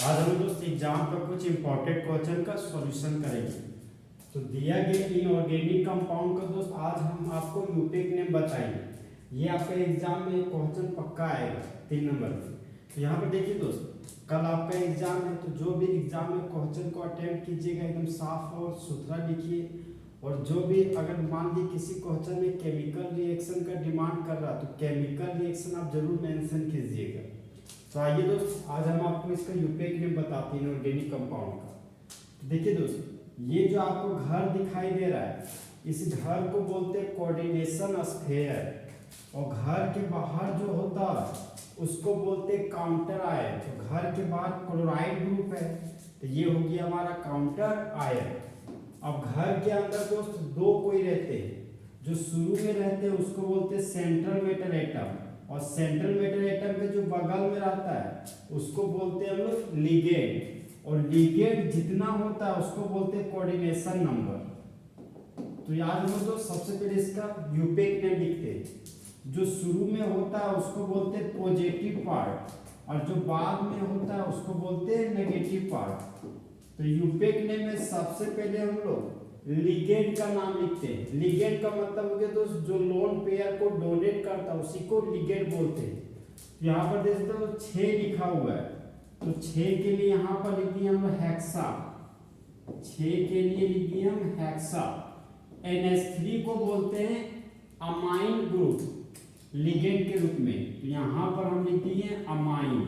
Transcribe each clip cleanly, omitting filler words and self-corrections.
आज हम दोस्त एग्जाम का कुछ इंपॉर्टेंट क्वेश्चन का सॉल्यूशन करेंगे। तो दिया गया इनऑर्गेनिक कंपाउंड का दोस्त आज हम आपको यूटेक नेम बताएंगे। ये आपका एग्जाम में क्वेश्चन पक्का आएगा 3 नंबर में। तो यहाँ पर देखिए दोस्त, कल आपका एग्जाम है, तो जो भी एग्जाम में क्वेश्चन को अटेम्प्ट कीजिएगा एकदम साफ और सुथरा लिखिए। और जो भी अगर मान लीजिए किसी क्वेश्चन में केमिकल रिएक्शन का डिमांड कर रहा तो केमिकल रिएक्शन आप जरूर मेंशन कीजिएगा। तो आइए दोस्त, आज हम आपको इसका यूटेक नेम बताते हैं ऑर्गेनिक कंपाउंड का। देखिए दोस्त, ये जो आपको घर दिखाई दे रहा है, इस घर को बोलते हैं कोऑर्डिनेशन स्फीयर। और घर के बाहर जो होता है उसको बोलते हैं काउंटर आयन। तो घर के बाहर क्लोराइड ग्रुप है, तो ये हो गया हमारा काउंटर आयन। अब घर के अंदर दोस्त दो कोई रहते हैं, जो शुरू में रहते हैं उसको बोलते हैं सेंट्रल मेटल एटम। और सेंट्रल मेटल एटम के जो बगल में रहता है उसको बोलते हैं हम लोग लिगेंड। और लिगेंड जितना होता है उसको बोलते हैं कोऑर्डिनेशन नंबर। तो याद हो तो सबसे पहले इसका यूपेक नेम लिखते हैं। जो शुरू में होता है उसको बोलते हैं पॉजिटिव पार्ट, और जो बाद में होता है उसको बोलते हैं नेगेटिव पार्ट। तो यूपेक नेम में सबसे पहले हम लोग लिगेंड का नाम लिखते हैं। लिगेंड का मतलब हो गया दोस्त जो लोन पेयर को डोनेट करता है उसी को लिगेंड बोलते हैं। यहाँ पर देख सकते हो 6 लिखा हुआ है, तो 6 के लिए यहाँ पर लिख दिए हम हेक्सा। 6 के लिए लिख दिए हम हेक्सा। NH3 को बोलते हैं अमाइन ग्रुप लिगेंड के रूप में। तो यहाँ पर हम लिख दिए अमाइन,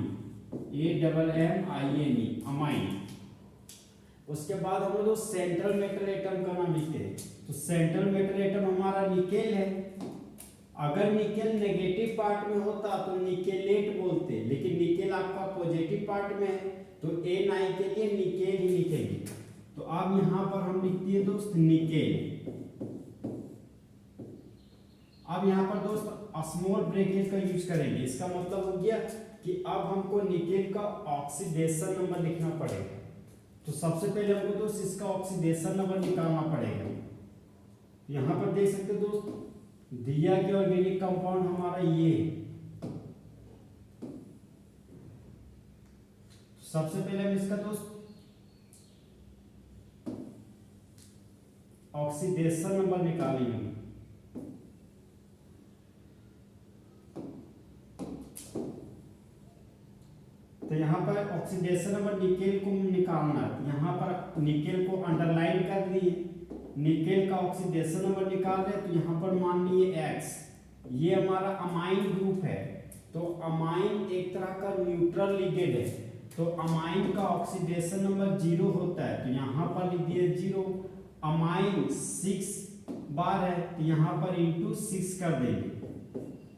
AMMINE अमाइन। उसके बाद हम लोग सेंट्रल मेटल एटम का नाम लिखते हैं। तो सेंट्रल मेटल एटम हमारा निकेल है। अगर निकेल नेगेटिव पार्ट में होता तो निकेलेट बोलते, लेकिन निकेल आपका पॉजिटिव पार्ट में है तो Na के लिए निकेल ही लिखेंगे। तो अब यहाँ पर हम लिखते हैं दोस्त निकेल। अब यहाँ पर दोस्त स्मॉल ब्रैकेट का यूज करेंगे। इसका मतलब हो गया कि अब हमको निकेल का ऑक्सीडेशन नंबर लिखना पड़ेगा। तो सबसे पहले हमको दोस्त इसका ऑक्सीडेशन नंबर निकालना पड़ेगा। यहाँ पर देख सकते हो दोस्त, दिया गया ऑर्गेनिक कंपाउंड हमारा ये। सबसे पहले हम इसका दोस्त ऑक्सीडेशन नंबर निकालेंगे। तो यहाँ पर ऑक्सीडेशन नंबर निकेल को निकालना है। यहाँ पर निकेल को अंडरलाइन कर दिए, निकेल का ऑक्सीडेशन नंबर निकाल रहे। तो यहाँ पर मान लिए X, ये हमारा अमाइन ग्रुप है। तो अमाइन एक तरह का न्यूट्रल लिगेंड है, तो अमाइन का ऑक्सीडेशन नंबर 0 होता है। तो यहाँ पर लिख दिए 0। अमाइन 6 बार है, तो यहाँ पर इंटू 6 कर देंगे।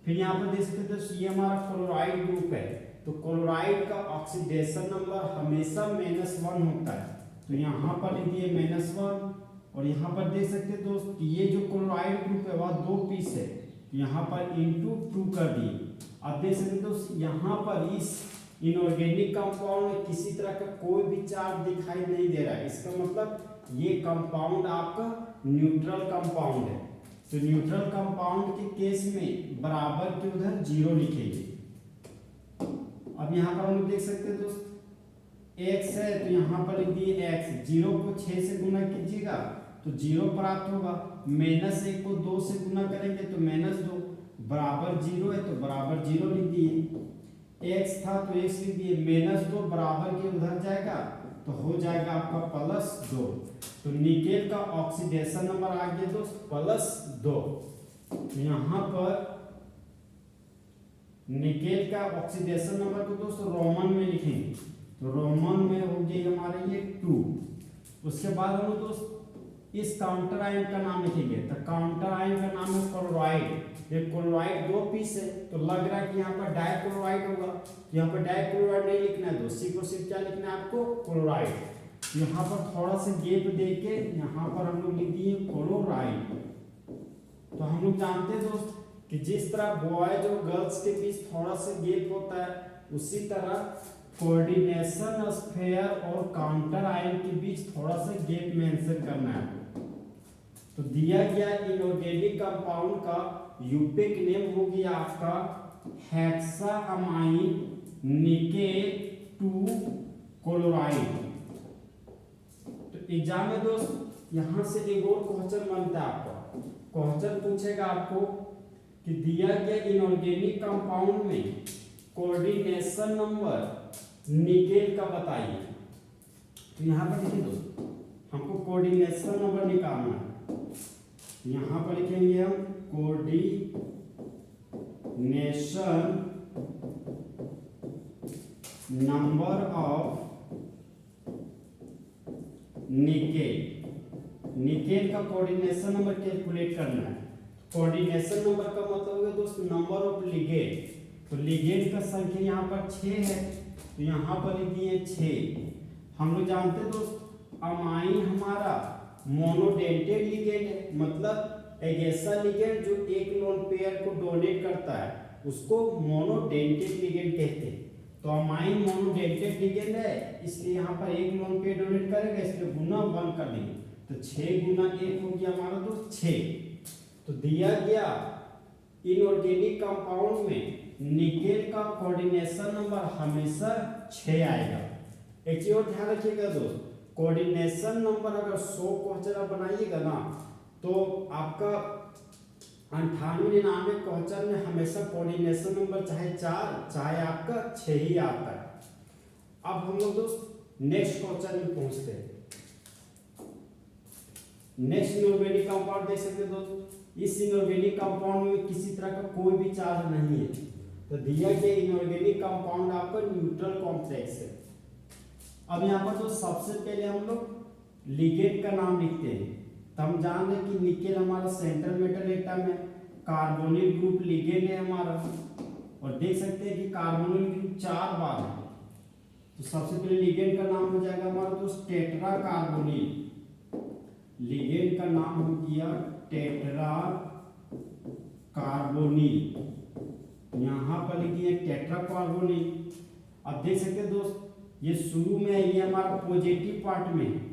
फिर यहाँ पर देख सकते हो ये हमारा क्लोराइड ग्रुप है, तो क्लोराइड का ऑक्सीडेशन नंबर हमेशा -1 होता है। तो यहाँ पर लिख दिए -1। और यहाँ पर देख सकते हैं दोस्त कि ये जो क्लोराइड ग्रुप है वह 2 पीस है, यहाँ पर इंटू 2 कर दिए। अब देख सकते हैं दोस्त यहाँ पर इस इनऑर्गेनिक कंपाउंड में किसी तरह का कोई भी चार्ज दिखाई नहीं दे रहा है। इसका मतलब ये कंपाउंड आपका न्यूट्रल कंपाउंड है। तो न्यूट्रल कंपाउंड के केस में बराबर के उधर 0 लिखेंगे। अब यहाँ पर हम लोग देख सकते हैं दोस्त x है, तो यहाँ पर लिख दिए x। 0 को 6 से गुना कीजिएगा तो 0 प्राप्त होगा। -1 को 2 से गुना करेंगे तो -2, बराबर 0 है तो बराबर 0 लिख दिए। x था तो x लिख दिए। -2 बराबर के उधर जाएगा तो हो जाएगा आपका +2। तो निकेल का ऑक्सीडेशन नंबर आ गया दोस्त +2। तो यहाँ पर निकेल का ऑक्सीडेशन नंबर को दोस्त रोमन में लिखेंगे। तो रोमन में हो गया हमारे ये 2। उसके बाद हम लोग दोस्त इस काउंटर आयन का नाम लिखेंगे। तो काउंटर आयन का नाम है क्लोराइड। ये क्लोराइड 2 पीस है, तो लग रहा है कि यहाँ पर डाइक्लोराइड होगा। यहाँ पर डाइक्लोराइड नहीं लिखना है दोस्त, सिर्फ क्या लिखना है आपको क्लोराइड। यहाँ पर थोड़ा सा गैप देके यहाँ पर हम लोग लिख दिए क्लोराइड। तो हम लोग जानते हैं दोस्त कि जिस तरह बॉयज और गर्ल्स के बीच थोड़ा सा गैप होता है, उसी तरह कोऑर्डिनेशन स्फीयर और काउंटर आयन के बीच थोड़ा सा गैप मेंशन करना है। तो दिया गया इनऑर्गेनिक कंपाउंड का यूपेक नेम हो गया आपका हेक्साअमाइन निकेल 2 क्लोराइड। तो एग्जाम में दोस्त यहाँ से एक और क्वेश्चन बनता है आपका। क्वेश्चन पूछेगा आपको कि दिया गया इनऑर्गेनिक कंपाउंड में कोऑर्डिनेशन नंबर निकेल का बताइए। तो यहाँ पर देखिए दोस्त, हमको कोऑर्डिनेशन नंबर निकालना है। यहाँ पर लिखेंगे हम कोऑर्डिनेशन नंबर ऑफ निकेल का कोऑर्डिनेशन नंबर कैलकुलेट करना है। कोऑर्डिनेशन नंबर का मतलब है दोस्त नंबर ऑफ लिगेंड। तो लिगेंड का संख्या यहाँ पर 6 है, तो यहाँ पर लिख दिए 6। हम लोग जानते हैं दोस्त अमाइन हमारा मोनोडेंटेड लिगेंड है, मतलब एक ऐसा लिगेंड जो एक लोन पेयर को डोनेट करता है उसको मोनोडेंटेड लिगेंड कहते हैं। तो अमाइन मोनोडेंटेड लिगेंड है, इसलिए यहाँ पर एक लोन पेयर डोनेट करेगा, इसलिए गुना 1 कर देंगे। तो 6 गुना 1 हो गया हमारा दोस्त 6। तो दिया गया इनऑर्गेनिक कंपाउंड में निकेल का कोऑर्डिनेशन नंबर हमेशा 6 आएगा। एक चीज और ध्यान रखिएगा दोस्त, कोऑर्डिनेशन नंबर अगर 100 क्वेश्चन आप बनाइएगा ना तो आपका 98-99 क्वेश्चन में हमेशा कोऑर्डिनेशन नंबर चाहे 4 चाहे आपका 6 ही आता है। अब हम लोग दोस्त नेक्स्ट क्वेश्चन में पहुंचते हैं। नेक्स्ट इनऑर्गेनिक कंपाउंड देख सकते हैं दोस्त, इस इनऑर्गेनिक कंपाउंड में किसी तरह का कोई भी चार्ज नहीं है। तो दिया गया इनऑर्गेनिक कंपाउंड आपका न्यूट्रल कॉम्प्लेक्स है। अब यहाँ पर तो सबसे पहले हम लोग लिगेंड का नाम लिखते हैं। तो हम जान रहे कि निकेल हमारा सेंट्रल मेटल एटम है, कार्बोनिल ग्रुप लिगेंड है हमारा, और देख सकते हैं कि कार्बोनिल ग्रुप 4 बार है। तो सबसे पहले लिगेंड का नाम हो जाएगा हमारा दोस्त टेट्रा कार्बोनिल। लिगेंड का नाम हो गया टेट्रा कार्बोनिल, यहाँ पर लिखिए टेट्रा कार्बोनिल। अब देख सकते हैं दोस्त ये शुरू में है, ये हमारा पॉजिटिव पार्ट में है,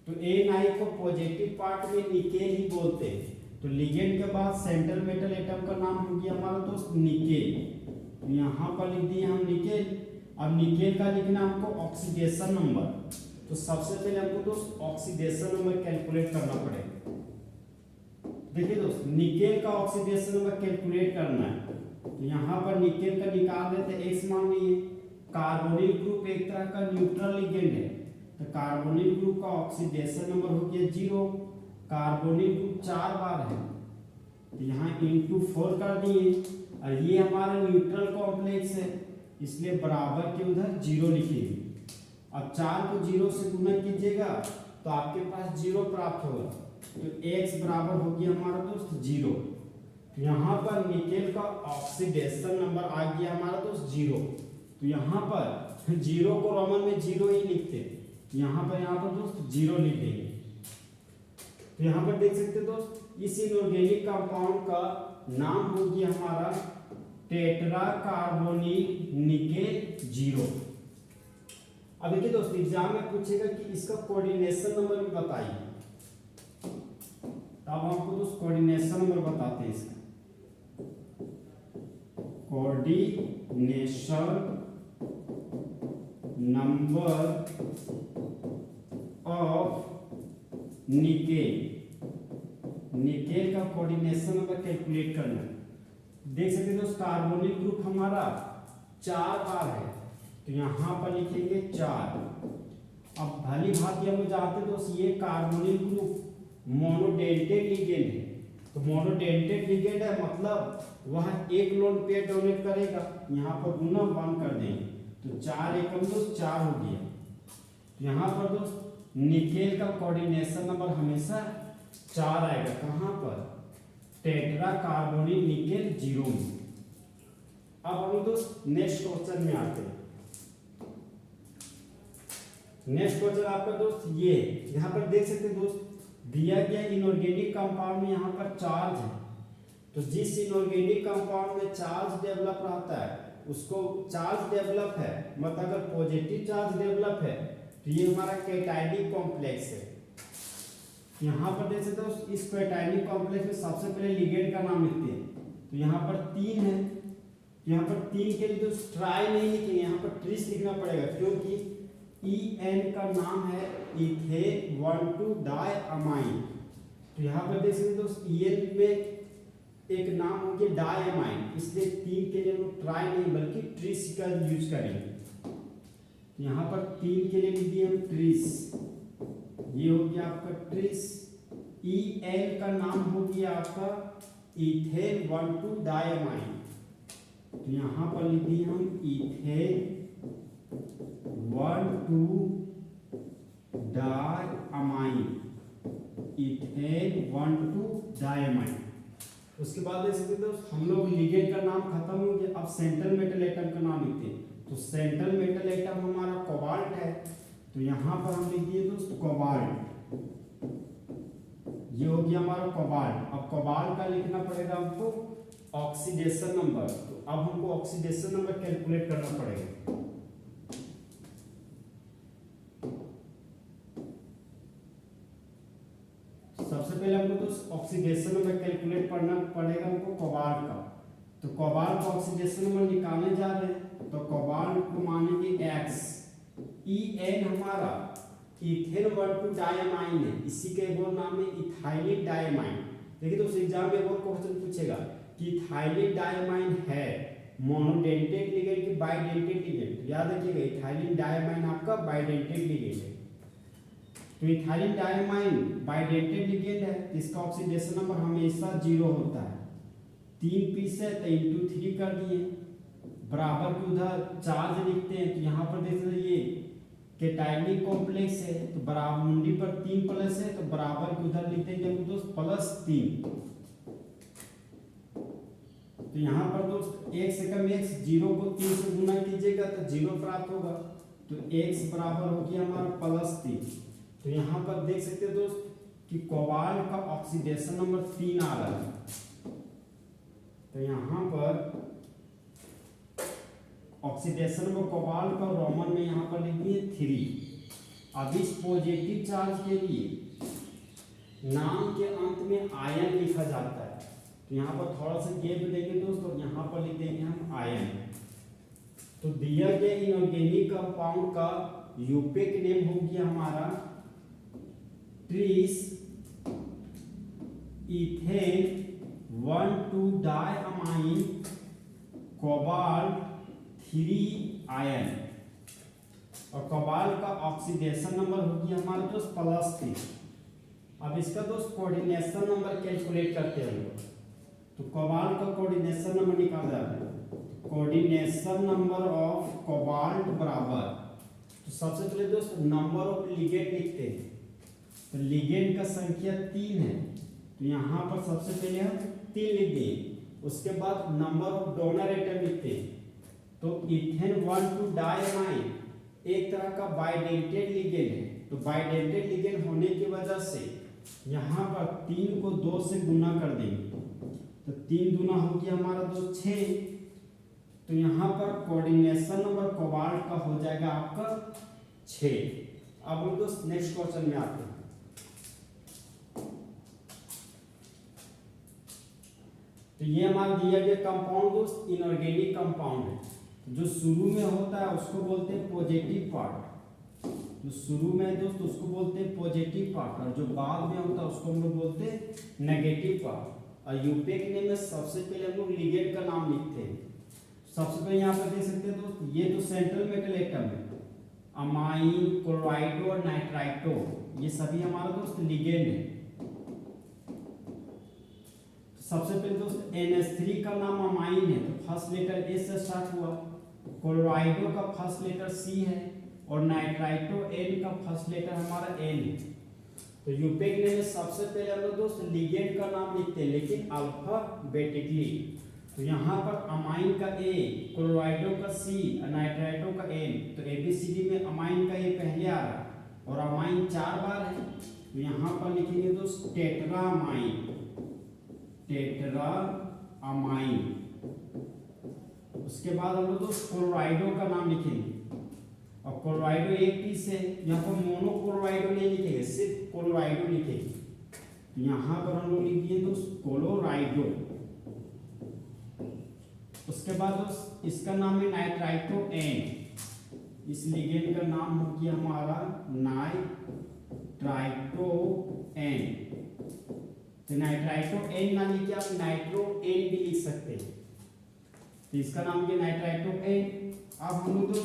तो Na को पॉजिटिव पार्ट में निकेल ही बोलते हैं। तो लिगेंड के बाद सेंट्रल मेटल एटम का नाम हो गया हमारा दोस्त निकेल। तो यहाँ पर लिख दिए हम निकेल। अब निकेल का लिखना हमको ऑक्सीडेशन नंबर। तो सबसे पहले हमको दोस्त ऑक्सीडेशन नंबर कैलकुलेट करना पड़ेगा। देखिए दोस्त निकेल का ऑक्सीडेशन नंबर कैलकुलेट करना है, तो यहाँ पर निकेल का निकाल देते हैं, x मान लिए। कार्बोनिल ग्रुप एक तरह का न्यूट्रल लिगेंड है, तो कार्बोनिल ग्रुप का ऑक्सीडेशन नंबर हो गया 0। कार्बोनिल ग्रुप 4 बार है, तो यहाँ इंटू 4 कर दिए, और ये हमारा न्यूट्रल कॉम्प्लेक्स है इसलिए बराबर के उधर 0 लिखेंगे। अब 4 को 0 से गुना कीजिएगा तो आपके पास 0 प्राप्त होगा, तो x बराबर हो गया हमारा दोस्त 0। यहाँ पर निकेल का ऑक्सीडेशन नंबर आ गया हमारा दोस्त 0। तो यहाँ पर 0 को रोमन में 0 ही लिखते, यहाँ पर दोस्त 0 लिख देंगे। तो यहाँ पर देख सकते दोस्त इस इनऑर्गेनिक कंपाउंड का नाम हो गया हमारा टेट्रा कार्बोनिल निकेल 0। अब देखिए दोस्त एग्जाम में पूछेगा कि इसका कोऑर्डिनेशन नंबर भी बताइए। अब आपको दोस्त कोऑर्डिनेशन नंबर बताते हैं इसका। कोऑर्डिनेशन नंबर ऑफ निकेल का कोऑर्डिनेशन नंबर कैलकुलेट करना है। देख सकते हैं दोस्त कार्बोनिल ग्रुप हमारा 4 बार है, तो यहाँ पर लिखेंगे 4। अब भली भांति हम जानते हैं दोस्त ये कार्बोनिल ग्रुप मोनोडेंटेड लिगेंड है, तो मोनोडेंटेड लिगेंड है मतलब वह एक लोन पेयर डोनेट करेगा, यहाँ पर गुना 1 कर देंगे, तो 4 एकम दोस्त 4 हो गया। तो यहाँ पर दोस्त निकेल का कोऑर्डिनेशन नंबर हमेशा 4 आएगा, कहाँ पर टेट्रा कार्बोनिल निकेल 0 में। अब हम दोस्त नेक्स्ट क्वेश्चन में आते हैं। नेक्स्ट क्वेश्चन आपका दोस्त ये यहाँ पर देख सकते हैं दोस्त दिया गया इनऑर्गेनिक कंपाउंड में यहाँ पर चार्ज है, तो जिस इनऑर्गेनिक कंपाउंड में चार्ज डेवलप रहता है उसको चार्ज डेवलप है मतलब अगर पॉजिटिव चार्ज डेवलप है तो ये हमारा कैटायनिक कॉम्प्लेक्स है। यहाँ पर देख सकते हो इस कैटायनिक कॉम्प्लेक्स में सबसे पहले लिगेंड का नाम लिखते हैं, तो यहाँ पर 3 है, यहाँ पर 3 के लिए तो ट्राई नहीं लिखेंगे, यहाँ पर ट्रिस लिखना पड़ेगा क्योंकि EN का नाम है इथेन 1,2 डायअमाइन। तो यहाँ पर देख सकते दोस्त EN में एक नाम हो गया डायअमाइन, इसलिए 3 के लिए हम लोग ट्राई नहीं बल्कि ट्रिस का यूज करेंगे। यहाँ पर 3 के लिए लिख दिए हम ट्रिस, ये हो गया आपका ट्रिस। EN का नाम हो गया आपका इथेन 1,2 डायअमाइन, तो यहाँ पर लिख दिए हम इथेन 1,2 डायअमाइन, इथेन 1,2 डायअमाइन। उसके बाद देख सकते दोस्त हम लोग लिगेंड का नाम खत्म हो गया, अब सेंट्रल मेटल एटम का नाम लिखते हैं। तो सेंट्रल मेटल एटम हमारा कोबाल्ट है, तो यहाँ पर हम लिख दिए दोस्त कोबाल्ट, ये हो गया हमारा कोबाल्ट। अब कोबाल्ट का लिखना पड़ेगा हमको ऑक्सीडेशन नंबर, तो अब हमको ऑक्सीडेशन नंबर कैलकुलेट करना पड़ेगा। सबसे पहले हमको तो ऑक्सीडेशन नंबर कैलकुलेट करना पड़ेगा हमको कोबाल्ट का। तो कोबाल्ट का ऑक्सीडेशन नंबर निकालने जा रहे हैं, तो कोबाल्ट को मानेंगे X। EN हमारा इथेन 1,2 डायअमाइन है, इसी के एक और नाम है इथाइलिक डायअमाइन। देखिए दोस्तों एग्जाम में एक और क्वेश्चन पूछेगा कि इथाइलिक डायअमाइन है मोनोडेंटेट लिगेंड की बाइडेंटेट लिगेंड। याद रखिएगा इथाइलिक डायअमाइन आपका बाइडेंटेट लिगेंड है। तो इथाइलिक डायअमाइन बाइडेंटेट लिगेंड है, इसका ऑक्सीडेशन नंबर हमेशा 0 होता है। 3 पीस है तो इंटू 3 कर दिए, बराबर के उधर चार्ज लिखते हैं। तो यहाँ पर देख लीजिए कैटायनिक कॉम्प्लेक्स है, तो बराबर मुंडी पर 3 प्लस है, तो बराबर के उधर लिखते हैं दोस्त +3। तो यहाँ पर दोस्त x एकम x 0 को 3 से गुना कीजिएगा तो 0 प्राप्त होगा, तो x बराबर हो गया हमारा +3। तो यहाँ पर देख सकते हैं दोस्त कि कोबाल्ट का ऑक्सीडेशन नंबर 3 आ रहा है। तो यहाँ पर ऑक्सीडेशन नंबर कोबाल्ट का रोमन में यहाँ पर लिख दिए 3। अब इस पॉजिटिव चार्ज के लिए नाम के अंत में आयन लिखा जाता है, तो यहाँ पर थोड़ा सा गैप देंगे दोस्त और यहाँ पर लिख देंगे हम आयन। तो दिया गया इनऑर्गेनिक कंपाउंड का यूपेक नेम हो गया हमारा tris ethane 1,2 diamine cobalt 3 ion, और कोबाल्ट का ऑक्सीडेशन नंबर हो गया हमारा दोस्त +3। अब इसका दोस्त कोऑर्डिनेशन नंबर कैलकुलेट करते हैं हम लोग। तो कोबाल्ट का कोऑर्डिनेशन नंबर निकाल जाता है, कोऑर्डिनेशन नंबर ऑफ कोबाल्ट बराबर, तो सबसे पहले दोस्त नंबर ऑफ लिगेंड लिखते हैं। तो लिगेंड का संख्या 3 है, तो यहाँ पर सबसे पहले हम 3 लिख दें। उसके बाद नंबर ऑफ डोनर एटम लिखते हैं। तो इथेन 1,2 डायअमाइन एक तरह का बाइडेंटेट लिगेंड है, तो बाइडेंटेट लिगेंड होने की वजह से यहाँ पर 3 को 2 से गुना कर देंगे, तो 3 दूना हो गया हमारा दोस्त 6। तो यहाँ पर कोऑर्डिनेशन नंबर कोबाल्ट का हो जाएगा आपका 6। अब हम दोस्त नेक्स्ट क्वेश्चन में आते हैं। तो ये हमारा दिया गया कंपाउंड दोस्त इनऑर्गेनिक कंपाउंड है। जो शुरू में होता है उसको बोलते हैं पॉजिटिव पार्ट, जो शुरू में दोस्त उसको बोलते हैं पॉजिटिव पार्ट, और जो बाद में होता है उसको हम लोग बोलते हैं नेगेटिव पार्ट। और यूपेक नेम में सबसे पहले हम लोग लिगेंड का नाम लिखते हैं। सबसे पहले यहाँ पर देख सकते हैं दोस्त ये तो सेंट्रल मेटल एटम है, अमाइन, क्लोराइडो और नाइट्राइटो, ये सभी हमारा दोस्त लिगेंड है। सबसे पहले दोस्त NH3 का नाम अमाइन है, तो फर्स्ट लेटर A से स्टार्ट हुआ। क्लोराइडो का फर्स्ट लेटर C है, और नाइट्राइटो N का फर्स्ट लेटर हमारा N है। तो यूपेक नेम में सबसे पहले हम लोग दोस्त लिगेंड का नाम लिखते हैं, लेकिन अल्फाबेटिकली। तो यहाँ पर अमाइन का A, क्लोराइडो का C, नाइट्राइटो का N, तो ABCD में अमाइन का A पहले आ रहा है, और अमाइन 4 बार है, तो यहाँ पर लिखेंगे दोस्त टेट्रामाइन, टेट्रामाइन। उसके बाद हम लोग दोस्त क्लोराइडो का नाम लिखेंगे, और क्लोराइडो एक पीस है, यहाँ पर मोनोक्लोराइडो नहीं लिखेंगे, सिर्फ क्लोराइडो लिखेंगे। तो यहाँ पर हम लोग लिख दिए दोस्त क्लोराइडो। उसके बाद दोस्त इसका नाम है नाइट्राइटो N, इस लिगेंड का नाम हो गया हमारा नाइट्राइटोएन। तो नाइट्राइटोएन ना लिख के आप नाइट्रोएन भी लिख सकते हैं, तो इसका नाम क्या नाइट्राइटोएन। अब हम लोग तो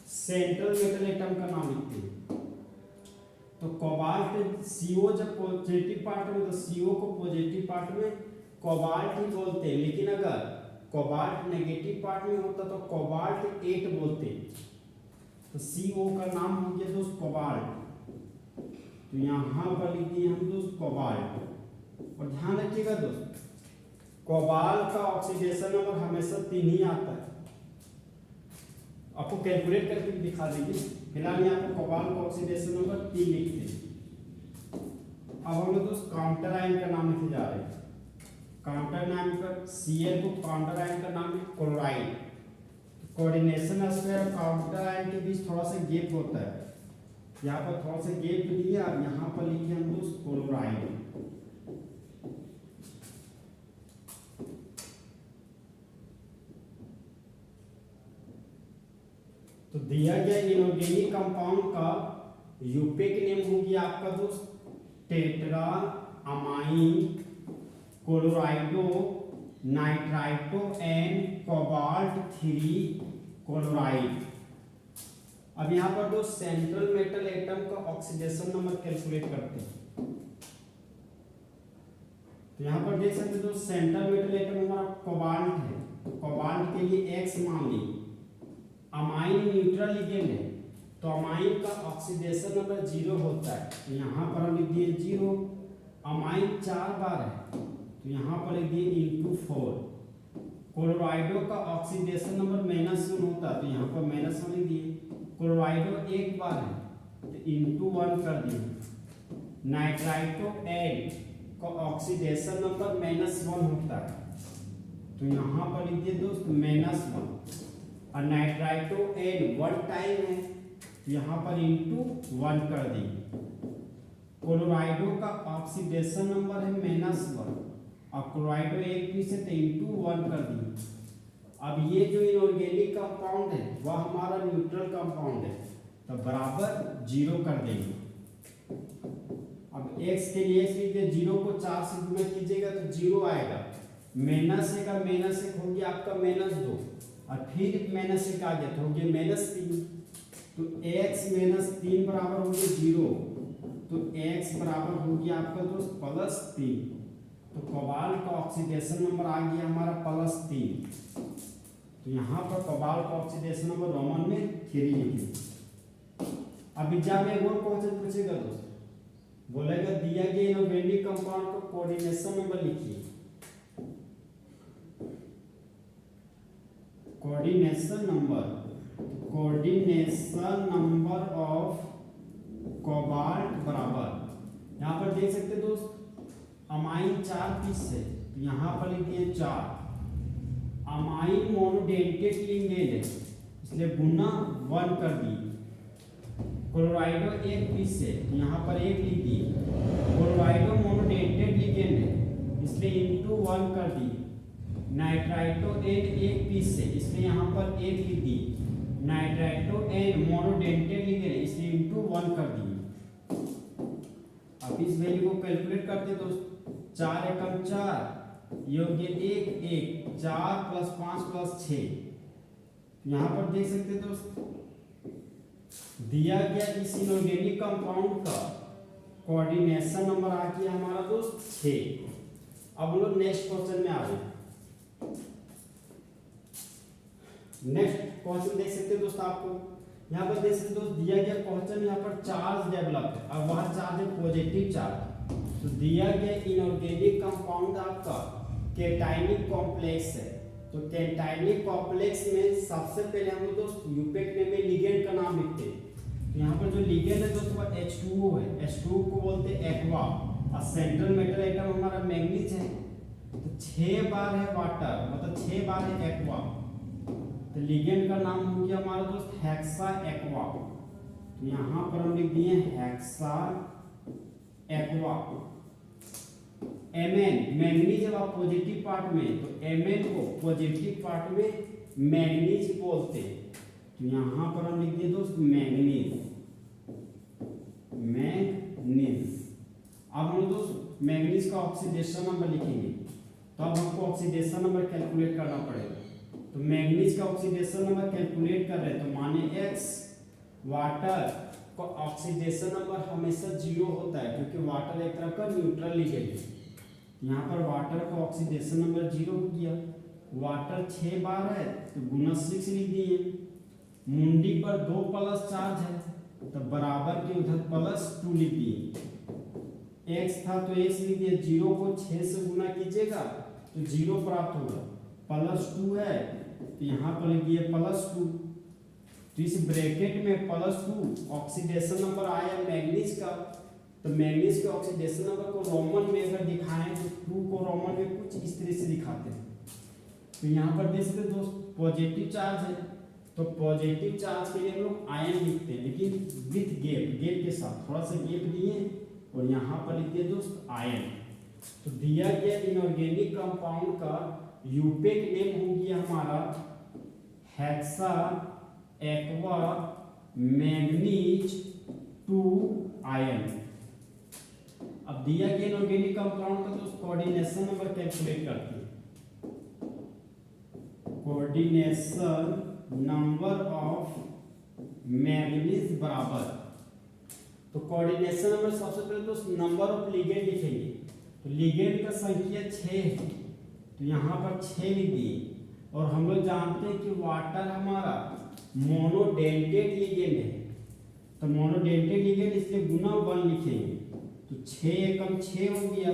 सेंट्रल मेटल एटम का नाम लिखते हैं। तो कोबाल्ट CO जब पॉजिटिव पार्ट में, तो CO को पॉजिटिव पार्ट में कोबाल्ट ही बोलते हैं, लेकिन अगर कोबाल्ट नेगेटिव पार्ट में होता तो कोबाल्ट 8 बोलते हैं। तो CO का नाम हो गया दोस्त कोबाल्ट, तो यहाँ पर लिख दिए हम दोस्त कोबाल्ट। और ध्यान रखिएगा दोस्त, कोबाल्ट का ऑक्सीडेशन नंबर हमेशा 3 ही आता है। आपको कैलकुलेट करके दिखा देंगे, फिलहाल यहाँ पर कोबाल्ट का ऑक्सीडेशन नंबर 3 लिखते हैं। अब हम लोग दोस्त काउंटर आयन का नाम लिखे जा रहे हैं। काउंटर नाम पर Cl को काउंटर आयन का नाम है chloride. Coordination square counter ion के बीच थोड़ा सा गैप होता है, यहाँ पर थोड़ा सा गैप लिया, यहाँ पर लिखे हम दोस्त क्लोराइड। तो दिया गया इनऑर्गेनिक कंपाउंड का यूपेक नेम हो गया आपका दोस्त टेट्रा अमाइन क्लोराइडो नाइट्राइटोएन कोबाल्ट 3 क्लोराइड। अब यहाँ पर जो सेंट्रल मेटल एटम का ऑक्सीडेशन नंबर कैलकुलेट करते हैं, तो यहाँ पर देख सकते हो सेंट्रल मेटल एटम हमारा कोबाल्ट है, तो कोबाल्ट के लिए X मान लीजिए। अमाइन न्यूट्रल लिगेंड है, तो अमाइन का ऑक्सीडेशन नंबर 0 होता है, तो यहाँ पर हम लिख दिए 0। अमाइन 4 बार है, तो यहाँ पर लिख दिए ×4। क्लोराइडो का ऑक्सीडेशन नंबर -1 होता है, तो यहाँ पर -1 लिख दिए। क्लोराइडो 1 बार है, तो ×1 कर दिए। नाइट्राइटोएन का ऑक्सीडेशन नंबर -1 होता है, तो यहाँ पर लिख दिए दोस्त -1। और नाइट्राइटोएन 1 टाइम है, तो यहाँ पर ×1 कर देंगे। क्लोराइडो का ऑक्सीडेशन नंबर है -1 और क्लोराइडो 1 पीस है, तो ×1 कर दिए। अब ये जो इनऑर्गेनिक कंपाउंड है वह हमारा न्यूट्रल कंपाउंड है, तो बराबर 0 कर देंगे। अब x के लिए x लिखिए, 0 को 4 से गुणा कीजिएगा तो 0 आएगा। -1 का -1 हो गया आपका -2, और फिर -1 आ गया तो हो गया -3, तो x -3 बराबर हो गया 0, तो x बराबर हो गया आपका दोस्त +3। तो कोबाल्ट का ऑक्सीडेशन नंबर आ गया हमारा +3, तो यहाँ पर कोबाल्ट का ऑक्सीडेशन नंबर रोमन में 3 लिखिए। अब एग्जाम में एक और क्वेश्चन पूछेगा दोस्त, बोलेगा दिया गया इनऑर्गेनिक कंपाउंड का कोऑर्डिनेशन नंबर लिखिए। कोऑर्डिनेशन नंबर ऑफ कोबाल्ट बराबर, यहाँ पर देख सकते हैं दोस्त अमाइन 4 पीस है, तो यहाँ पर लिख दिए 4। अमाइन मोनोडेंटेट लिगेंड है, इसलिए गुना 1 कर दिए। क्लोराइडो 1 पीस है, तो यहाँ पर 1 लिख दिए। क्लोराइडो मोनोडेंटेट लिगेंड है, इसलिए ×1 कर दिए। नाइट्राइटोएन 1 पीस है, इसलिए यहाँ पर 1 लिख दिए। नाइट्राइटोएन मोनोडेंटेट लिगेंड है, इसलिए ×1 कर दिए। अब इस वैल्यू को कैलकुलेट करते तो 4 एकम 4 योग्य 1 1 4 + 5 + 6। यहाँ पर देख सकते दोस्त दिया गया इस इनऑर्गेनिक कंपाउंड का कोऑर्डिनेशन नंबर आ गया हमारा दोस्त 6। अब लोग नेक्स्ट क्वेश्चन में आ रहे हैं। नेक्स्ट क्वेश्चन देख सकते हैं दोस्त, आपको यहाँ पर देख सकते दोस्त दिया गया क्वेश्चन, यहाँ पर चार्ज डेवलप है और वह चार्ज है पॉजिटिव चार्ज। तो दिया गया इनऑर्गेनिक कंपाउंड आपका कैटायनिक कॉम्प्लेक्स है, तो कैटायनिक कॉम्प्लेक्स में सबसे पहले हम लोग दोस्त यूपेक नेम में लिगेंड का नाम लिखते हैं। तो यहाँ पर जो लिगेंड है दोस्त वह H2O है, H2O को बोलते हैं एक्वा, और सेंट्रल मेटल एटम हमारा मैंगनीज है, तो 6 बार है वाटर, मतलब 6 बार है एक्वा, तो लिगेंड का नाम हो गया हमारा दोस्त हेक्सा एक्वा। तो यहाँ पर हम लिख दिए हेक्सा एक्वा। Mn मैंगनीज जब आप पॉजिटिव पार्ट में, तो Mn को पॉजिटिव पार्ट में मैंगनीज बोलते हैं, तो तो यहाँ पर हम लिख दिए दोस्त मैंगनीज। अब हम दोस्त मैंगनीज का ऑक्सीडेशन नंबर लिखेंगे, तो अब हमको ऑक्सीडेशन नंबर कैलकुलेट करना पड़ेगा। तो मैंगनीज का ऑक्सीडेशन नंबर कैलकुलेट कर रहे हैं, तो माने X, वाटर का ऑक्सीडेशन नंबर हमेशा 0 होता है क्योंकि वाटर एक तरह का न्यूट्रल लिगेंड है। यहाँ पर वाटर का ऑक्सीडेशन नंबर 0 हो गया। वाटर 6 बार है तो गुना 6 लिख दिए। मुंडी पर 2 प्लस चार्ज है तो बराबर के उधर +2 लिख दिए। x था तो x लिख दिया। 0 को 6 से गुना कीजिएगा तो 0 प्राप्त होगा। +2 है तो यहाँ पर लिख दिए +2। तो इस ब्रैकेट में +2 ऑक्सीडेशन नंबर आया मैंगनीज का। तो मैंगनीज के ऑक्सीडेशन नंबर को रोमन में अगर दिखाएं तो 2 को रोमन में कुछ इस तरह से दिखाते हैं। तो यहाँ पर देख सकते दोस्त पॉजिटिव चार्ज है, तो पॉजिटिव चार्ज के लिए हम लोग आयन लिखते हैं, लेकिन विथ गैप के साथ थोड़ा सा गैप दिए और यहाँ पर लिख दिए दोस्त आयन। तो दिया गया इनऑर्गेनिक कंपाउंड का यूपेक नेम हो गया हमारा हेक्सा एक्वा मैंगनीज 2 आयन। अब दिया गया इनऑर्गेनिक कंपाउंड का दोस्त कोऑर्डिनेशन नंबर कैलकुलेट करते हैं। कोऑर्डिनेशन नंबर ऑफ मैंगनीज बराबर, तो कोऑर्डिनेशन नंबर सबसे पहले दोस्त नंबर ऑफ लिगेंड लिखेंगे। तो लिगेंड का संख्या 6 है तो यहाँ पर 6 लिख दिए। और हम लोग जानते हैं कि वाटर हमारा मोनोडेल्टेट लिगेंड है, तो मोनोडेल्टेट लिगेंड इसलिए गुना 1 लिखेंगे। तो 6 एकम 6 हो गया।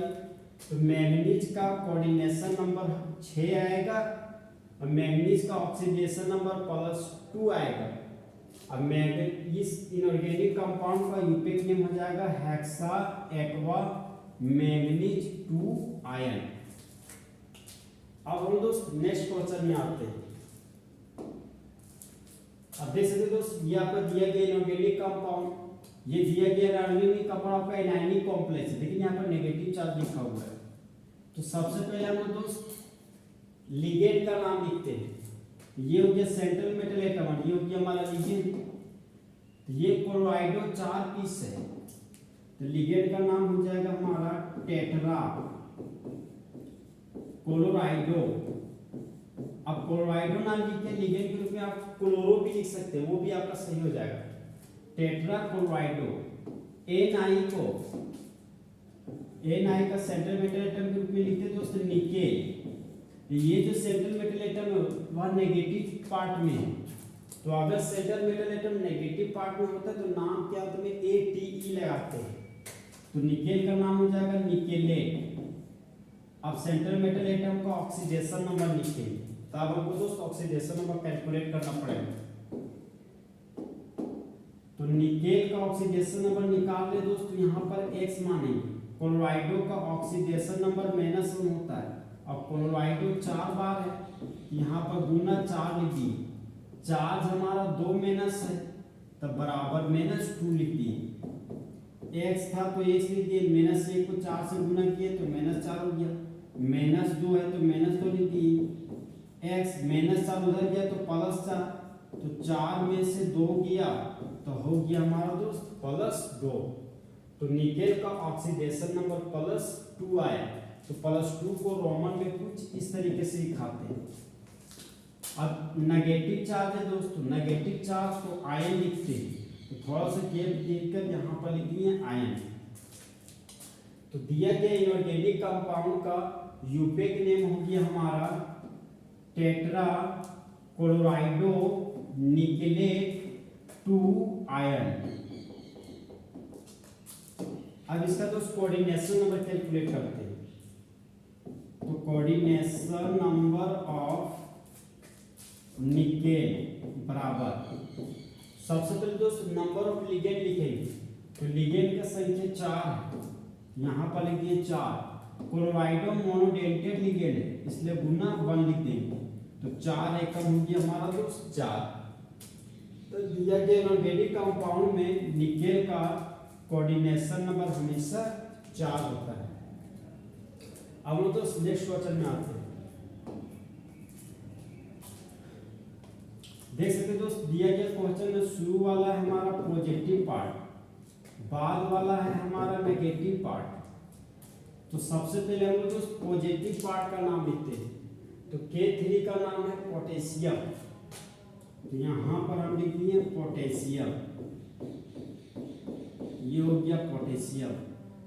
तो मैंगनीज का कोऑर्डिनेशन नंबर 6 आएगा और मैंगनीज का ऑक्सीडेशन नंबर +2 आएगा। अब इस इनऑर्गेनिक कंपाउंड का यूपेक नेम हो जाएगा हेक्सा एक्वा मैंगनीज 2 आयन। अब हम दोस्त नेक्स्ट क्वेश्चन में आते हैं। अब देख सकते दोस्त ये आपका दिया गया इनऑर्गेनिक कंपाउंड, ये दिया गया इनऑर्गेनिक कंपाउंड का एनायनिक कॉम्प्लेक्स है, लेकिन यहाँ पर नेगेटिव चार्ज लिखा हुआ है। तो सबसे पहले हम लोग दोस्त लिगेंड का नाम लिखते हैं। ये हो गया सेंट्रल मेटल एटम, ये हो गया हमारा लिगेंड। तो ये क्लोराइडो 4 पीस है तो लिगेंड का नाम हो जाएगा हमारा टेट्रा क्लोराइडो। अब क्लोराइडो नाम लिख के लिगेंड के रूप में आप क्लोरो भी लिख सकते हैं, वो भी आपका सही हो जाएगा। टेट्रा क्लोराइडो। एन का सेंट्रल मेटल एटम के रूप में लिखते हैं दोस्तों निकेल। ये जो सेंट्रल मेटल एटम है वह नेगेटिव पार्ट में है, तो अगर central metal atom negative part में होता है तो नाम क्या होता है ATE लगाते हैं। तो निकेल का नाम हो जाएगा निकेलेट। अब सेंट्रल मेटल एटम का ऑक्सीडेशन नंबर लिखेंगे, तो अब हमको दोस्त ऑक्सीडेशन नंबर कैलकुलेट करना पड़ेगा। तो निकेल का ऑक्सीडेशन नंबर निकाल ले दोस्त, यहाँ पर x मानेंगे। क्लोराइडो का ऑक्सीडेशन नंबर -1 होता है। अब क्लोराइडो 4 बार है, यहाँ पर गुना 4 लिख दिए। चार्ज हमारा 2 माइनस है तब बराबर -2 लिख दिए। x था तो x लिख दिए, -1 को 4 से गुना किए तो -4 हो गया। -2 है तो -2 लिख दिए। x -4 उधर गया तो +4, तो 4 में से 2 गया तो हो गया हमारा दोस्त +2। तो निकेल का ऑक्सीडेशन नंबर +2 आया। तो +2 को रोमन में कुछ इस तरीके से लिखाते हैं। अब नेगेटिव चार्ज है दोस्तों, नेगेटिव चार्ज को आयन लिखते हैं, तो थोड़ा सा गैप देकर यहाँ पर लिख दिए आयन। तो दिया गया इनऑर्गेनिक कंपाउंड का यूपेक नेम हो गया हमारा टेट्रा क्लोराइडो निकेलेट 2 आयन। अब इसका दोस्त कोऑर्डिनेशन नंबर कैलकुलेट करते हैं। तो कोऑर्डिनेशन नंबर ऑफ निकेल बराबर, सबसे पहले दोस्त नंबर ऑफ लिगेंड लिखेंगे। तो लिगेंड का संख्या 4 है, यहाँ पर लिख दिए 4। क्लोराइडो मोनोडेल्टेट लिगेंड है इसलिए गुना 1 लिख देंगे। तो 4 एकम हो गया हमारा दोस्त 4। तो दिया गया इनऑर्गेनिक कंपाउंड में निकेल का कोऑर्डिनेशन नंबर हमेशा 4 होता है। अब लोग दोस्त नेक्स्ट क्वेश्चन में आते हैं। देख सकते हैं दोस्त, दिया गया क्वेश्चन में शुरू वाला है हमारा पॉजिटिव पार्ट, बाद वाला है हमारा नेगेटिव पार्ट। तो सबसे पहले हम लोग दोस्त पॉजिटिव पार्ट का नाम लिखते हैं। तो K3 का नाम है पोटेशियम, तो यहाँ पर हम लिख दिए पोटेशियम, ये हो गया पोटेशियम।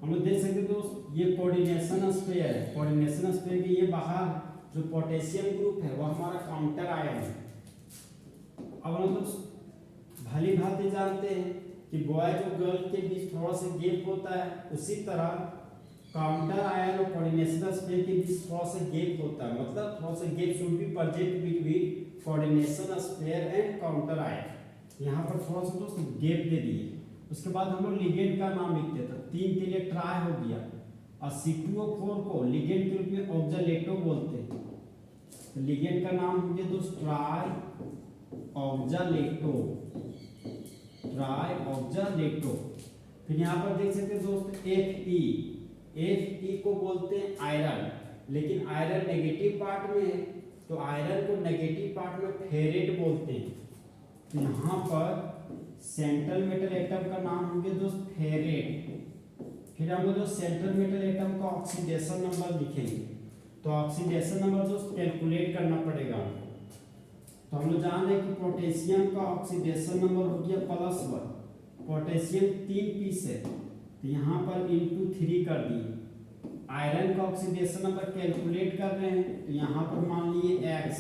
हम लोग देख सकते हैं दोस्त, ये कोऑर्डिनेशन स्पेयर है, कोऑर्डिनेशन स्पेयर के ये बाहर जो पोटेशियम ग्रुप है वो हमारा काउंटर आयन है। अब हम लोग भली भांति जानते हैं कि बॉयज और गर्ल के बीच थोड़ा सा गैप होता है, उसी तरह काउंटर आयन और कोऑर्डिनेशन स्पेयर के बीच थोड़ा सा गैप होता है, मतलब थोड़ा सा gap should be present between coordination sphere and counter ion. यहाँ पर थोड़ा सा दोस्त गैप दे दिए। उसके बाद हम लोग लिगेंड का नाम लिखते हैं। तो 3 के लिए ट्राई हो गया, और C2O4 को लिगेंड के रूप में ऑक्जेलेटो बोलते हैं। तो लिगेंड का नाम हो गया दोस्त ट्राई ऑक्जेलेटो, ट्राई ऑक्जेलेटो। फिर यहाँ पर देख सकते हैं दोस्त Fe को बोलते हैं आयरन, लेकिन आयरन नेगेटिव पार्ट में है, तो आयरन को नेगेटिव पार्ट में फेरेट बोलते हैं। तो यहाँ पर सेंट्रल मेटल एटम का नाम हो गया दोस्त फेरेट। फिर हम लोग सेंट्रल मेटल एटम का ऑक्सीडेशन नंबर लिखेंगे। तो ऑक्सीडेशन नंबर दोस्त कैलकुलेट करना पड़ेगा। तो हम लोग जान रहे हैं कि पोटेशियम का ऑक्सीडेशन नंबर हो गया +1, पोटेशियम 3 पीस है, तो यहाँ पर ×3 कर दिए। आयरन का ऑक्सीडेशन नंबर कैलकुलेट कर रहे हैं, तो यहाँ पर मान लिए x।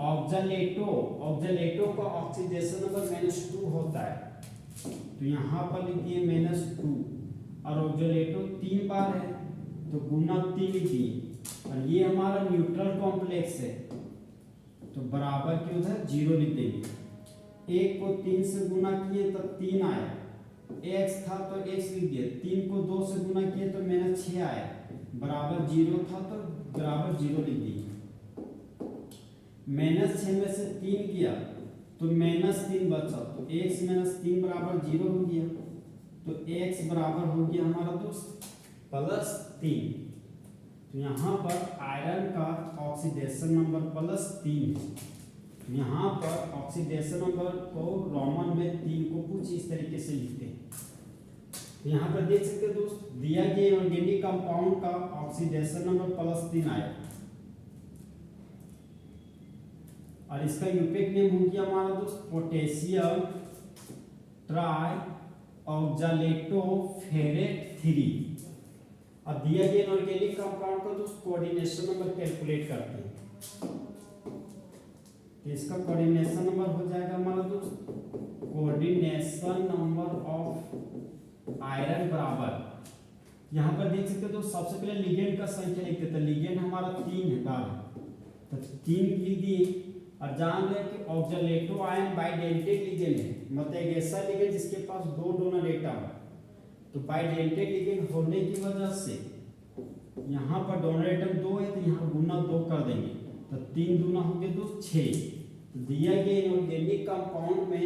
ऑक्जेलेटो का ऑक्सीडेशन नंबर -2 होता है, तो यहाँ पर लिख दिए -2, और ऑक्जेलेटो 3 बार है तो गुना 3 लिख दिए। और ये हमारा न्यूट्रल कॉम्प्लेक्स है, तो बराबर के उधर 0 लिख देंगे। 1 को 3 से गुना किए तो 3 आया, x था तो x लिख दिया, 3 को 2 से गुना किए तो -6 आया, बराबर 0 था तो बराबर 0 लिख दिए। -6 में से 3 किया तो -3 बचा, तो x - 3 बराबर 0 हो गया, तो x बराबर हो गया हमारा दोस्त +3। तो यहाँ पर आयरन का ऑक्सीडेशन नंबर +3 है। यहाँ पर ऑक्सीडेशन नंबर को रोमन में 3 को कुछ इस तरीके से लिखते हैं। तो यहाँ पर देख सकते हैं दोस्त, दिया गया ऑर्गेनिक कंपाउंड का ऑक्सीडेशन नंबर +3 आया, और इसका यूपेक नेम हो गया हमारा दोस्त पोटेशियम ट्राई ऑक्जेलेटो फेरेट 3। अब दिया गया इनऑर्गेनिक कंपाउंड का दोस्त कोऑर्डिनेशन नंबर कैलकुलेट करते हैं। तो इसका कोऑर्डिनेशन नंबर हो जाएगा हमारा दोस्त कोऑर्डिनेशन नंबर ऑफ आयरन बराबर, यहाँ पर देख सकते हो दोस्त, सबसे पहले लिगेंड का संख्या लिखते हैं। तो लिगेंड हमारा 3 है, तो 3 लिख दिए। और जान लें कि ऑक्जेलेटो आयन बाइडेंटेट लिगेंड है, मतलब एक ऐसा लिगेंड जिसके पास 2 डोनर एटम है। तो बाइडेंटेट लिगेंड होने की वजह से यहाँ पर डोनर एटम 2 है, तो यहाँ गुना 2 कर देंगे, तो 3 दूना हो गया दोस्त 6। तो दिया गया इनऑर्गेनिक कंपाउंड में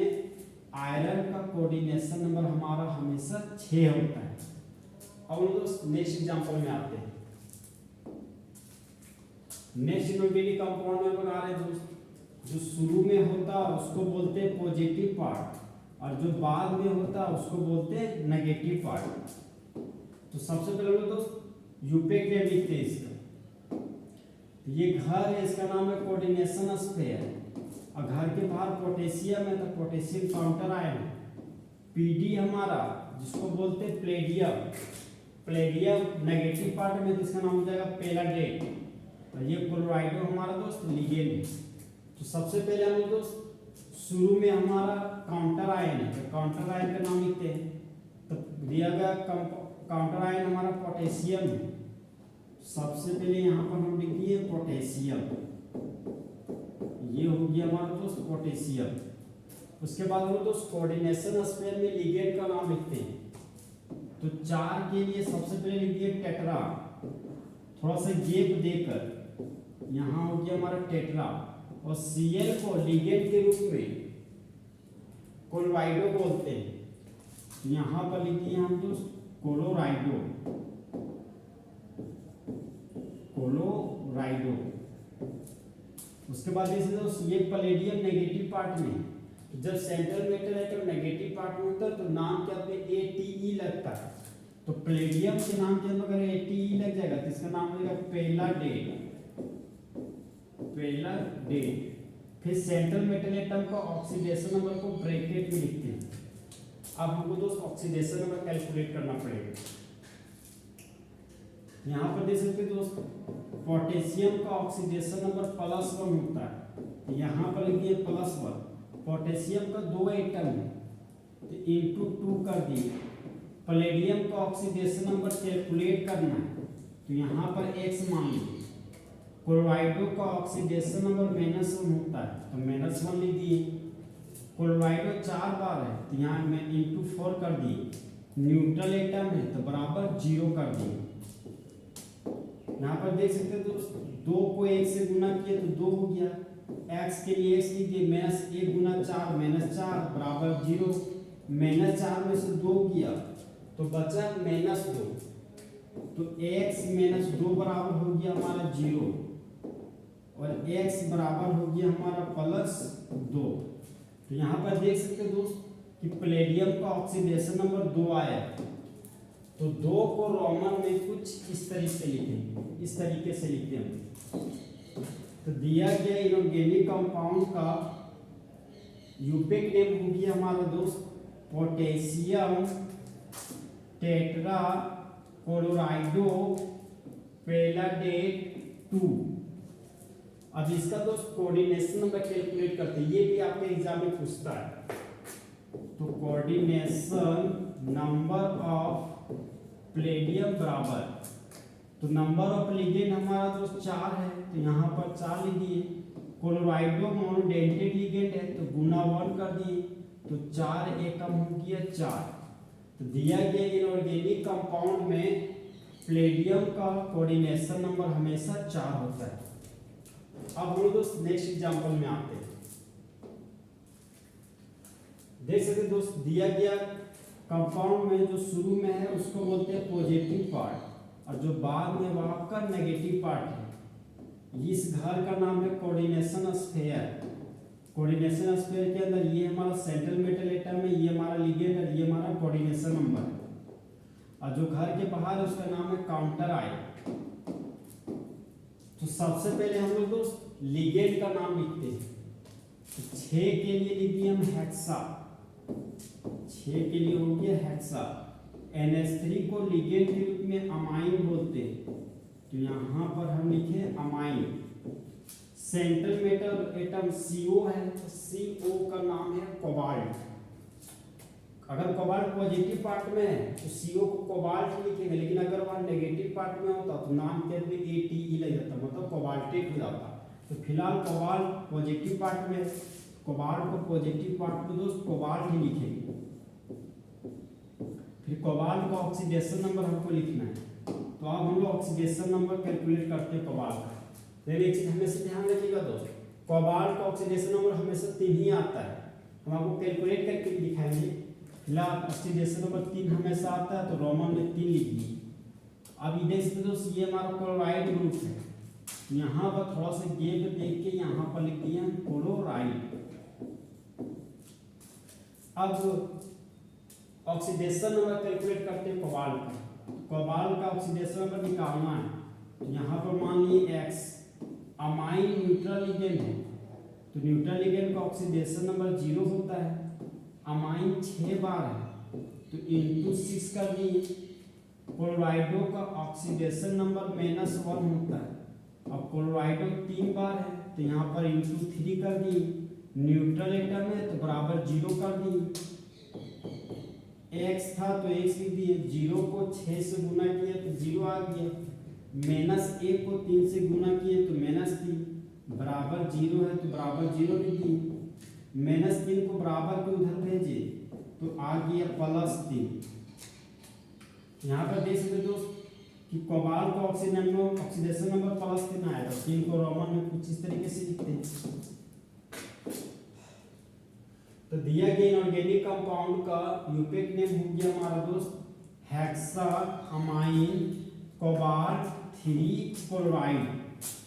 आयरन का कोऑर्डिनेशन नंबर हमारा हमेशा 6 होता है। अब दोस्त नेक्स्ट एग्जांपल में आते हैं। नेक्स्ट इनऑर्गेनिक कंपाउंड में बना रहे दोस्त, जो शुरू में होता है उसको बोलते हैं पॉजिटिव पार्ट, और जो बाद में होता है उसको बोलते हैं नेगेटिव पार्ट। तो सबसे पहले हम दोस्त यूपेक नेम लिखते हैं इसका। तो ये घर है, इसका नाम है कोऑर्डिनेशन स्फीयर, और घर के बाहर पोटेशियम है, तो पोटेशियम काउंटर आयन है। पीडी हमारा जिसको बोलते हैं प्लेडियम, प्लेडियम नेगेटिव पार्ट में, जिसका नाम हो जाएगा पेलाडेट। और ये क्लोराइडो हमारा दोस्त लिगेंड है। तो सबसे पहले हम दोस्त शुरू में हमारा काउंटर आयन है, तो काउंटर आयन का नाम लिखते हैं। तो दिया गया काउंटर आयन हमारा पोटेशियम है। सबसे पहले यहाँ पर हम लिख दिए पोटेशियम, ये हो गया हमारा दोस्त पोटेशियम। उसके बाद हम दोस्त कोऑर्डिनेशन स्पेयर में लिगेंड का नाम लिखते हैं। तो 4 के लिए सबसे पहले लिख दिए टेट्रा, थोड़ा सा गैप देकर यहाँ हो गया हमारा टेट्रा। और Cl को लिगेंड के रूप में क्लोराइडो बोलते हैं, यहाँ पर लिख दिए हम दोस्त क्लोराइडो, क्लोराइडो। उसके बाद जैसे दोस्त ये पलेडियम नेगेटिव पार्ट में, तो जब central metal atom negative part में होता है तो नाम क्या होता है ATE लगता है। तो प्लेडियम के नाम के अंदर अगर ATE लग जाएगा तो इसका नाम हो जाएगा पैलाडेट। फिर सेंट्रल मेटल एटम का ऑक्सीडेशन नंबर को ब्रैकेट में लिखते हैं। अब हमको दोस्त ऑक्सीडेशन नंबर कैलकुलेट करना पड़ेगा। यहाँ पर देख सकते दोस्त पोटेशियम का ऑक्सीडेशन नंबर +1 होता है, तो यहाँ पर लिख दिए +1। पोटेशियम का 2 एटम है तो इंटू 2 कर दिए। पैलेडियम का ऑक्सीडेशन नंबर कैलकुलेट करना है तो यहाँ पर x मान लीजिए। क्लोराइडो का ऑक्सीडेशन नंबर -1 होता है तो -1 लिख दिए। क्लोराइडो 4 बार है तो यहाँ में इंटू 4 कर दिए। न्यूट्रल एटम है तो बराबर 0 कर दिए। यहाँ पर देख सकते हैं दोस्त 2 को 1 से गुना किए तो 2 हो गया। x के लिए x लीजिए -1 गुना 4 -4 बराबर 0। -4 में से 2 किया तो बचा -2, तो x -2 बराबर हो गया हमारा 0 और x बराबर हो गया हमारा +2। तो यहाँ पर देख सकते हैं दोस्त कि प्लेडियम का ऑक्सीडेशन नंबर 2 आया, तो 2 को रोमन में कुछ इस तरीके से लिखें, इस तरीके से लिखते हैं। तो दिया गया इनऑर्गेनिक कंपाउंड का यूपिक नेम हो गया हमारा दोस्त पोटेशियम टेट्रा क्लोराइडो पैलाडेट 2। अब इसका दोस्त कोऑर्डिनेशन नंबर कैलकुलेट करते हैं, ये भी आपके एग्जाम में पूछता है। तो कोऑर्डिनेशन नंबर ऑफ प्लेडियम बराबर, तो नंबर ऑफ लिगेंड हमारा दोस्त 4 है तो यहाँ पर 4 लिख दिए। क्लोराइडो मोनोडेंटेड लिगेंड है तो गुना 1 कर दिए, तो 4 एकम हो गया 4। तो दिया गया इनऑर्गेनिक कंपाउंड में प्लेडियम का कोऑर्डिनेशन नंबर हमेशा 4 होता है। अब हम दोस्त नेक्स्ट एग्जांपल में आते हैं। देख सकते दोस्त दिया गया कंपाउंड में जो शुरू में है उसको बोलते हैं पॉजिटिव पार्ट और जो बाद में वह आपका नेगेटिव पार्ट है। इस घर का नाम है कोऑर्डिनेशन स्फीयर। कोऑर्डिनेशन स्फीयर के अंदर ये हमारा सेंट्रल मेटल एटम है, ये हमारा लिगेंड है, ये हमारा कोऑर्डिनेशन नंबर है। और जो घर के बाहर है उसका नाम है काउंटर आयन। तो सबसे पहले हम लोग दोस्त लिगेंड का नाम लिखते हैं। तो 6 के लिए लिख दिए हम हेक्सा, 6 के लिए हो गया हेक्सा। NH3 को लिगेंड के रूप में अमाइन बोलते हैं, तो यहाँ पर हम लिखे amine. Central metal atom CO है तो CO का नाम है कोबाल्ट। अगर कोबाल्ट पॉजिटिव पार्ट में है तो CO को कोबाल्ट लिखेंगे, लेकिन अगर वह नेगेटिव पार्ट में होता तो नाम के अंदर ATE लग जाता, मतलब कोबाल्टेट हो जाता। तो फिलहाल कोबाल्ट पॉजिटिव पार्ट में, कोबाल्ट को पॉजिटिव पार्ट में दोस्त कोबाल्ट ही लिखेंगे। फिर कोबाल्ट का ऑक्सीडेशन नंबर हमको लिखना है, तो अब हम लोग ऑक्सीडेशन नंबर कैलकुलेट करते हैं कोबाल्ट का। लेकिन एक चीज हमेशा ध्यान रखिएगा दोस्त, कोबाल्ट का ऑक्सीडेशन नंबर हमेशा 3 ही आता है। हम आपको कैलकुलेट करके दिखाएंगे। फिलहाल ऑक्सीडेशन नंबर 3 हमेशा आता है तो रोमन में 3 लिख दिए। अब इधर से दोस्त ये हमारा क्लोराइड ग्रुप है, यहाँ पर थोड़ा सा गैप देख के यहाँ पर लिख दिया क्लोराइड। अब ऑक्सीडेशन नंबर कैलकुलेट करते हैं कोबाल्ट का। कोबाल्ट का ऑक्सीडेशन नंबर निकालना है, तो यहाँ पर मान लिए x। अमाइन न्यूट्रल लिगेंड है तो न्यूट्रल लिगेंड का ऑक्सीडेशन नंबर 0 होता है। अमाइन 6 बार है तो इंटू 6 कर दिए। क्लोराइडो का ऑक्सीडेशन नंबर -1 होता है। अब क्लोराइडो 3 बार है तो यहाँ पर इंटू 3 कर दिए। न्यूट्रल एटम है तो बराबर 0 कर दिए। x था तो x लिख दिए। 0 को 6 से गुना किया तो 0 आ गया। -1 को 3 से गुना किए तो -3 बराबर 0 है तो बराबर 0 लिख दिए। -3 को बराबर के उधर भेजे तो आ गया +3। यहाँ पर देख सकते दोस्त कि कोबाल्ट का ऑक्सीडेशन नंबर +3 आएगा। 3 को रोमन में कुछ इस तरीके से लिखते हैं। तो दिया गया इनऑर्गेनिक कंपाउंड का यूपिक नेम हो गया हमारा दोस्त हेक्सा अमाइन कोबाल्ट 3 क्लोराइड।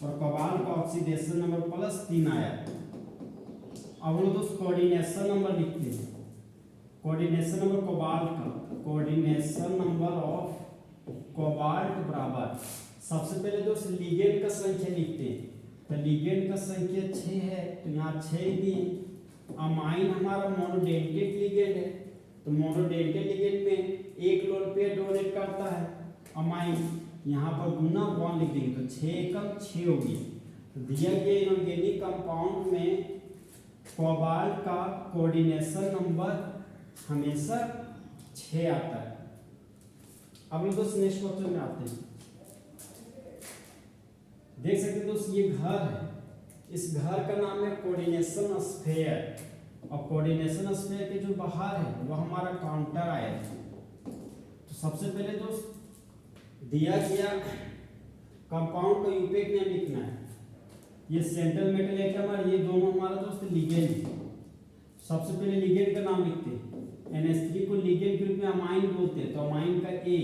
और कोबाल्ट का ऑक्सीडेशन नंबर +3 आया। अब हम लोग दोस्त कोऑर्डिनेशन नंबर लिखते हैं। कोऑर्डिनेशन नंबर कोबाल्ट का, कोऑर्डिनेशन नंबर ऑफ कोबाल्ट बराबर, सबसे पहले दोस्त लिगेंड का संख्या लिखते हैं। तो लिगेंड का संख्या 6 है, तो यहाँ 6 दिए। अमाइन हमारा मोनोडेल्टेट लिगेंड है, तो मोनोडेल्टेट लिगेंड में एक लोन पेयर डोनेट करता है अमाइन, यहाँ पर गुना 1 लिख देंगे, तो 6 एकम 6 हो गई। तो दिया गया इनऑर्गेनिक कंपाउंड में कोबाल्ट का कोऑर्डिनेशन नंबर हमेशा 6 आता है। अब हम दोस्त नेक्स्ट क्वेश्चन में आते हैं। देख सकते हैं दोस्त ये घर है, इस घर का नाम है कोऑर्डिनेशन स्फीयर, और कोऑर्डिनेशन स्फीयर के जो बाहर है वो हमारा काउंटर आया है। तो सबसे पहले दोस्त दिया गया कंपाउंड का यूपेक नेम लिखना है। ये सेंट्रल मेटल एटम और ये दोनों हमारा दोस्त लिगेंड है। सबसे पहले लिगेंड का नाम लिखते हैं। NH3 को लिगेंड के रूप में अमाइन बोलते हैं, तो अमाइन का A